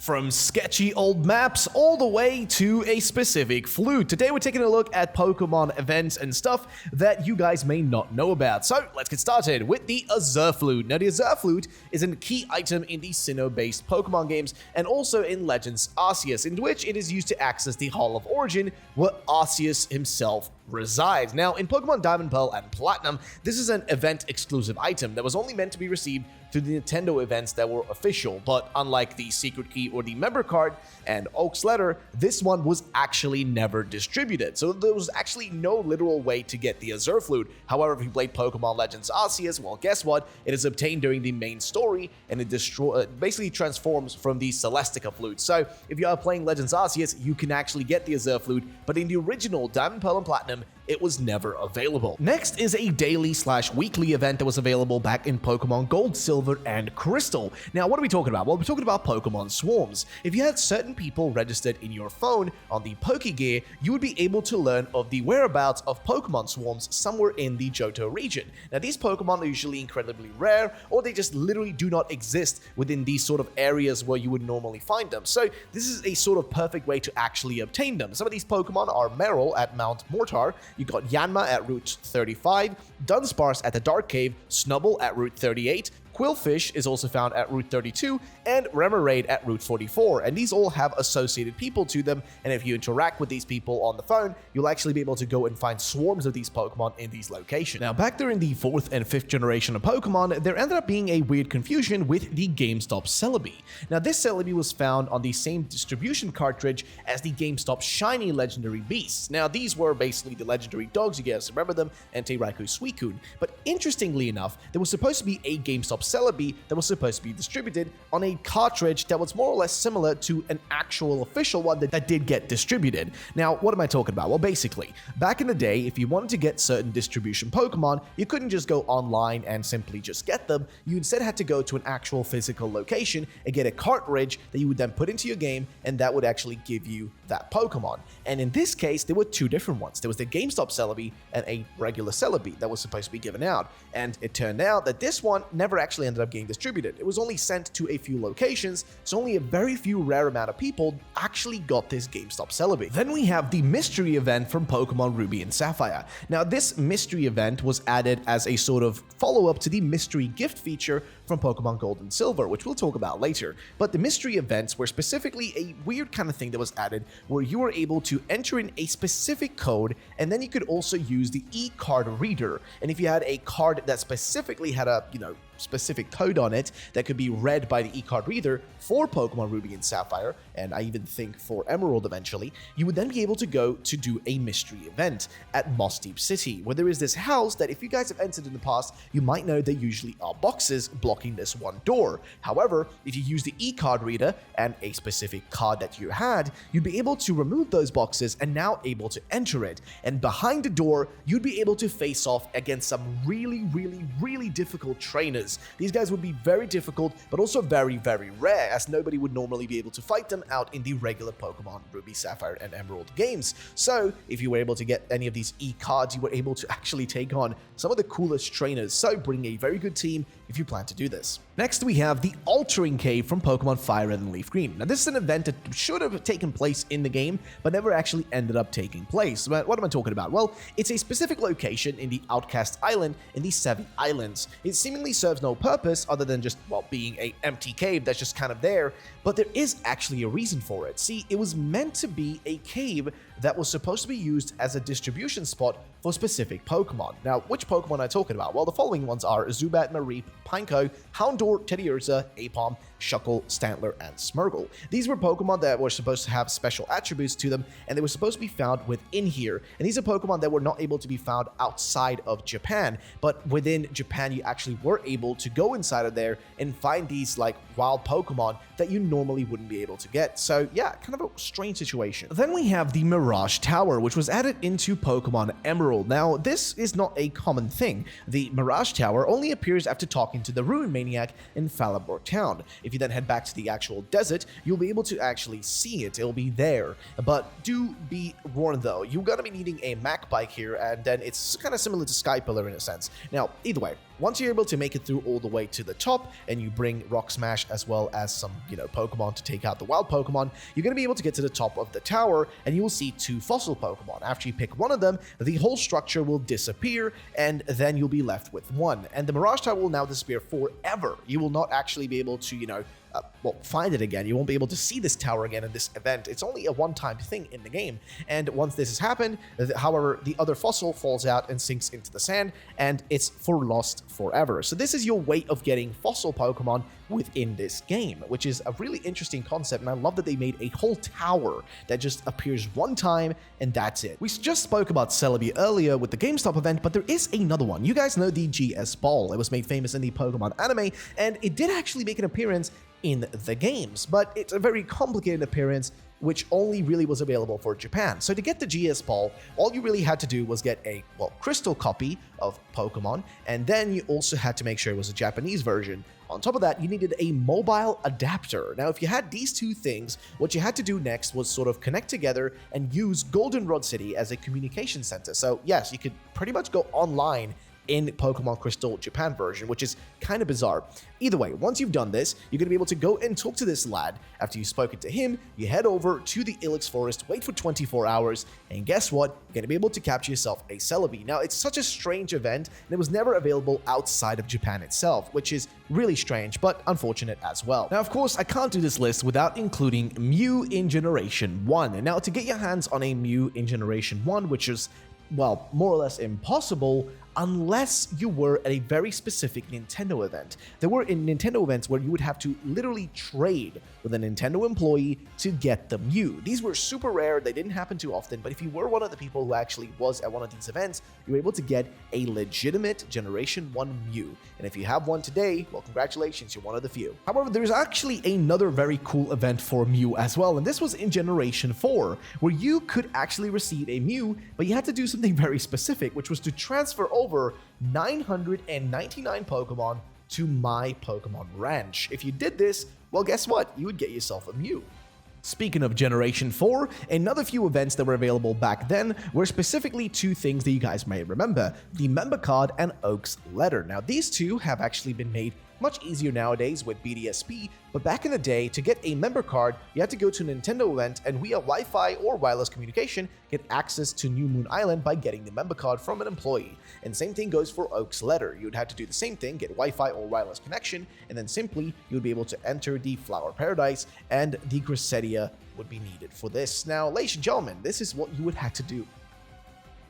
From sketchy old maps all the way to a specific flute. Today we're taking a look at Pokemon events and stuff that you guys may not know about. So let's get started with the Azure Flute. Now the Azure Flute is a key item in the Sinnoh-based Pokemon games and also in Legends Arceus, in which it is used to access the Hall of Origin where Arceus himself resides. Now, in Pokemon Diamond, Pearl, and Platinum, this is an event-exclusive item that was only meant to be received through the Nintendo events that were official, but unlike the Secret Key or the Member Card and Oak's Letter, this one was actually never distributed, so there was actually no literal way to get the Azure Flute. However, if you played Pokemon Legends Arceus, well, guess what? It is obtained during the main story, and it basically transforms from the Celestica Flute. So, if you are playing Legends Arceus, you can actually get the Azure Flute, but in the original Diamond, Pearl, and Platinum, it was never available. Next is a daily/weekly event that was available back in Pokemon Gold, Silver, and Crystal. Now, what are we talking about? Well, we're talking about Pokemon Swarms. If you had certain people registered in your phone on the Pokegear, you would be able to learn of the whereabouts of Pokemon Swarms somewhere in the Johto region. Now, these Pokemon are usually incredibly rare, or they just literally do not exist within these sort of areas where you would normally find them. So, this is a sort of perfect way to actually obtain them. Some of these Pokemon are Meryl at Mount Mortar, you got Yanma at Route 35, Dunsparce at the Dark Cave, Snubbull at Route 38, Quillfish is also found at Route 32, and Remoraid at Route 44, and these all have associated people to them, and if you interact with these people on the phone, you'll actually be able to go and find swarms of these Pokemon in these locations. Now, back during the 4th and 5th generation of Pokemon, there ended up being a weird confusion with the GameStop Celebi. Now, this Celebi was found on the same distribution cartridge as the GameStop Shiny Legendary Beasts. Now, these were basically the legendary dogs, you guys remember them, Entei, Raikou, Suicune, but interestingly enough, there was supposed to be a GameStop Celebi that was supposed to be distributed on a cartridge that was more or less similar to an actual official one that did get distributed. Now, what am I talking about? Well, basically, back in the day, if you wanted to get certain distribution Pokemon, you couldn't just go online and simply just get them. You instead had to go to an actual physical location and get a cartridge that you would then put into your game, and that would actually give you that Pokemon. And in this case, there were two different ones. There was the GameStop Celebi and a regular Celebi that was supposed to be given out. And it turned out that this one never actually ended up getting distributed. It was only sent to a few locations, so only a very few rare amount of people actually got this GameStop Celebi. Then we have the mystery event from Pokemon Ruby and Sapphire. Now, this mystery event was added as a sort of follow-up to the mystery gift feature from Pokemon Gold and Silver, which we'll talk about later. But the mystery events were specifically a weird kind of thing that was added where you were able to enter in a specific code, and then you could also use the e-card reader. And if you had a card that specifically had a, specific code on it that could be read by the e-card reader for Pokemon Ruby and Sapphire, and I even think for Emerald eventually, you would then be able to go to do a mystery event at Moss Deep City, where there is this house that if you guys have entered in the past, you might know there usually are boxes blocking this one door. However, if you use the e-card reader and a specific card that you had, you'd be able to remove those boxes and now able to enter it. And behind the door, you'd be able to face off against some really difficult trainers. These guys would be very difficult, but also very rare, as nobody would normally be able to fight them out in the regular Pokemon Ruby, Sapphire, and Emerald games. So, if you were able to get any of these e-cards, you were able to actually take on some of the coolest trainers, so bring a very good team if you plan to do this. Next, we have the Altering Cave from Pokemon Fire Red and Leaf Green. Now, this is an event that should have taken place in the game, but never actually ended up taking place. What am I talking about? Well, it's a specific location in the Outcast Island in the Seven Islands. It seemingly serves no purpose other than just, well, being an empty cave that's just kind of there, but there is actually a reason for it. See, it was meant to be a cave that was supposed to be used as a distribution spot for specific Pokemon. Now, which Pokemon am I talking about? Well, the following ones are Zubat, Mareep, Pineco, Houndour, Teddiursa, Aipom, Shuckle, Stantler, and Smeargle. These were Pokemon that were supposed to have special attributes to them, and they were supposed to be found within here. And these are Pokemon that were not able to be found outside of Japan, but within Japan, you actually were able to go inside of there and find these like wild Pokemon that you normally wouldn't be able to get. So yeah, kind of a strange situation. Then we have the Mirage Tower, which was added into Pokemon Emerald. Now, this is not a common thing. The Mirage Tower only appears after talking to the Ruin Maniac in Falabor Town. If you then head back to the actual desert, you'll be able to actually see it. It'll be there. But do be warned though, you're gonna be needing a Mac bike here, and then it's kind of similar to Sky Pillar in a sense. Now, either way, once you're able to make it through all the way to the top and you bring Rock Smash as well as some, Pokemon to take out the wild Pokemon, you're going to be able to get to the top of the tower and you will see 2 fossil Pokemon. After you pick one of them, the whole structure will disappear and then you'll be left with 1. And the Mirage Tower will now disappear forever. You will not actually be able to, find it again. You won't be able to see this tower again in this event. It's only a one-time thing in the game. And once this has happened, however, the other fossil falls out and sinks into the sand, and it's lost forever. So this is your way of getting fossil Pokemon within this game, which is a really interesting concept, and I love that they made a whole tower that just appears one time, and that's it. We just spoke about Celebi earlier with the GameStop event, but there is another one. You guys know the GS Ball. It was made famous in the Pokemon anime, and it did actually make an appearance in the games, but it's a very complicated appearance which only really was available for Japan. So to get the GS Ball, all you really had to do was get a, crystal copy of Pokemon, and then you also had to make sure it was a Japanese version. On top of that, you needed a mobile adapter. Now, if you had these 2 things, what you had to do next was sort of connect together and use Goldenrod City as a communication center. So yes, you could pretty much go online in Pokemon Crystal Japan version, which is kind of bizarre. Either way, once you've done this, you're going to be able to go and talk to this lad. After you've spoken to him, you head over to the Ilex Forest, wait for 24 hours, and guess what? You're going to be able to capture yourself a Celebi. Now, it's such a strange event, and it was never available outside of Japan itself, which is really strange, but unfortunate as well. Now, of course, I can't do this list without including Mew in Generation 1. And now, to get your hands on a Mew in Generation 1, which is, more or less impossible, unless you were at a very specific Nintendo event. There were Nintendo events where you would have to literally trade with a Nintendo employee to get the Mew. These were super rare, they didn't happen too often, but if you were one of the people who actually was at one of these events, you were able to get a legitimate Generation 1 Mew. And if you have one today, well, congratulations, you're one of the few. However, there's actually another very cool event for Mew as well, and this was in Generation 4, where you could actually receive a Mew, but you had to do something very specific, which was to transfer over 999 Pokemon to My Pokemon Ranch. If you did this, well, guess what? You would get yourself a Mew. Speaking of Generation 4, another few events that were available back then were specifically 2 things that you guys may remember: the member card and Oak's letter. Now, these 2 have actually been made much easier nowadays with BDSP, but back in the day, to get a member card, you had to go to a Nintendo event and via Wi-Fi or wireless communication, get access to New Moon Island by getting the member card from an employee. And same thing goes for Oak's letter. You would have to do the same thing, get Wi-Fi or wireless connection, and then simply you would be able to enter the Flower Paradise, and the Grissetia would be needed for this. Now, ladies and gentlemen, this is what you would have to do.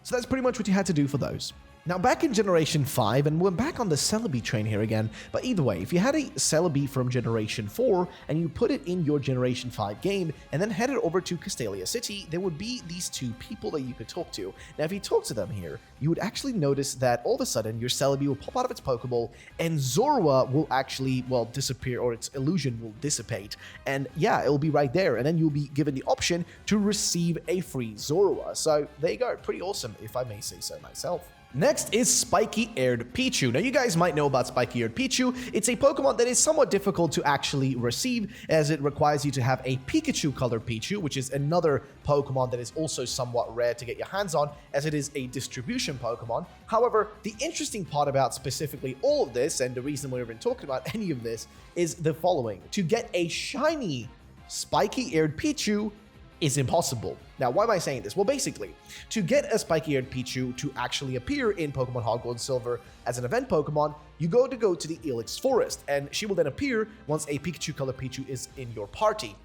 So that's pretty much what you had to do for those. Now, back in Generation 5, and we're back on the Celebi train here again, but either way, if you had a Celebi from Generation 4 and you put it in your Generation 5 game and then headed over to Castelia City, there would be these 2 people that you could talk to. Now, if you talk to them here, you would actually notice that all of a sudden your Celebi will pop out of its Pokeball and Zorua will actually, disappear, or its illusion will dissipate. And yeah, it will be right there, and then you'll be given the option to receive a free Zorua. So there you go, pretty awesome, if I may say so myself. Next is Spiky-Eared Pichu. Now, you guys might know about Spiky-Eared Pichu. It's a Pokemon that is somewhat difficult to actually receive, as it requires you to have a Pikachu-colored Pichu, which is another Pokemon that is also somewhat rare to get your hands on, as it is a distribution Pokemon. However, the interesting part about specifically all of this, and the reason we're even talking about any of this, is the following. To get a shiny Spiky-Eared Pichu is impossible. Now, why am I saying this? Well, basically, to get a Spiky-Eared Pichu to actually appear in Pokemon Hard Gold and Silver as an event Pokemon, you go to the Ilex Forest, and she will then appear once a Pikachu-colored Pichu is in your party.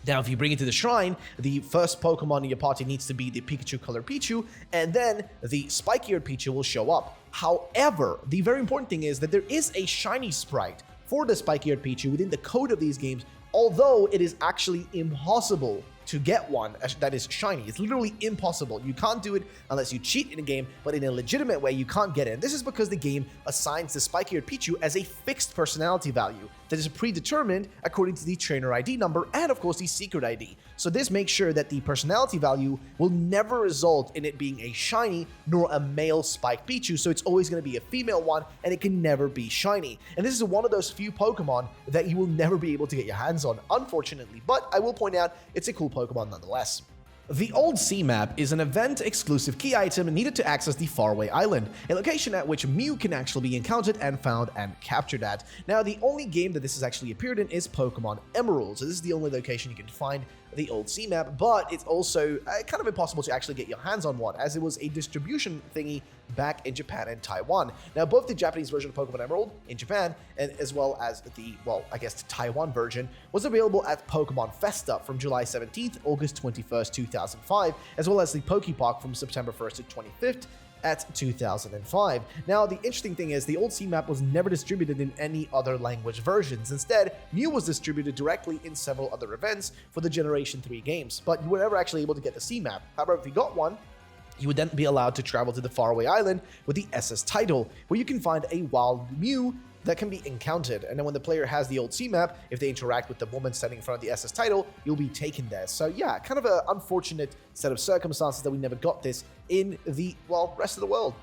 Now, if you bring it to the shrine, the first Pokemon in your party needs to be the Pikachu-colored Pichu, and then the Spiky-Eared Pichu will show up. However, the very important thing is that there is a shiny sprite for the Spiky-Eared Pichu within the code of these games, although it is actually impossible to get one that is shiny. It's literally impossible. You can't do it unless you cheat in a game, but in a legitimate way, you can't get it. And this is because the game assigns the Spiky-Eared Pichu as a fixed personality value that is predetermined according to the trainer ID number and, of course, the secret ID. So this makes sure that the personality value will never result in it being a shiny nor a male spiked Pichu, so it's always going to be a female one, and it can never be shiny. And this is one of those few Pokemon that you will never be able to get your hands on, unfortunately. But I will point out, it's a cool Pokemon nonetheless. The old Cmap is an event-exclusive key item needed to access the faraway island, a location at which Mew can actually be encountered and found and captured at. Now, the only game that this has actually appeared in is Pokemon Emerald, so this is the only location you can find the old Cmap, but it's also kind of impossible to actually get your hands on one, as it was a distribution thingy back in Japan and Taiwan. Now, both the Japanese version of Pokemon Emerald in Japan, and as well as the, well, I guess the Taiwan version, was available at Pokemon Festa from July 17th, August 21st, 2005, as well as the Pokepark from September 1st to 25th, at 2005. Now, the interesting thing is the old Cmap was never distributed in any other language versions. Instead, Mew was distributed directly in several other events for the Generation 3 games, but you were never actually able to get the Cmap. However, if you got one, you would then be allowed to travel to the faraway island with the SS title, where you can find a wild Mew that can be encountered. And then when the player has the old Cmap, if they interact with the woman standing in front of the SS title, you'll be taken there. So yeah, kind of an unfortunate set of circumstances that we never got this in the, well, rest of the world.